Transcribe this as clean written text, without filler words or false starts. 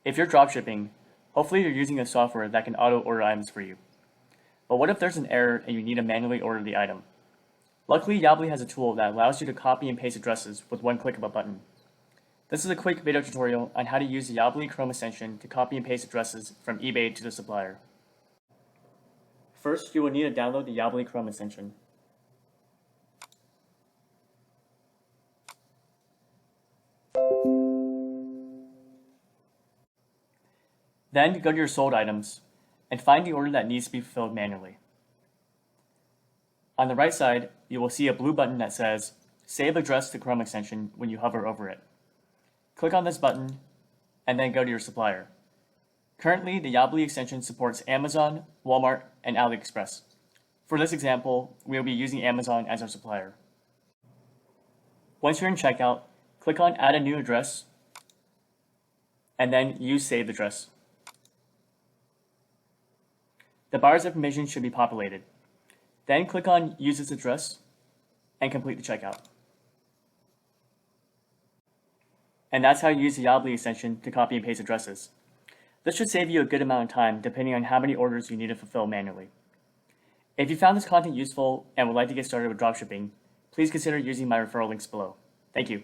If you're dropshipping, hopefully you're using a software that can auto-order items for you. But what if there's an error and you need to manually order the item? Luckily, Yably has a tool that allows you to copy and paste addresses with one click of a button. This is a quick video tutorial on how to use the Yably Chrome extension to copy and paste addresses from eBay to the supplier. First, you will need to download the Yably Chrome extension. Then go to your sold items and find the order that needs to be fulfilled manually. On the right side, you will see a blue button that says Save Address to Chrome extension when you hover over it. Click on this button and then go to your supplier. Currently, the Yably extension supports Amazon, Walmart, and AliExpress. For this example, we will be using Amazon as our supplier. Once you're in checkout, click on Add a New Address and then use Save Address. The buyer's information should be populated. Then click on Use this address and complete the checkout. And that's how you use the Yably extension to copy and paste addresses. This should save you a good amount of time depending on how many orders you need to fulfill manually. If you found this content useful and would like to get started with dropshipping, please consider using my referral links below. Thank you.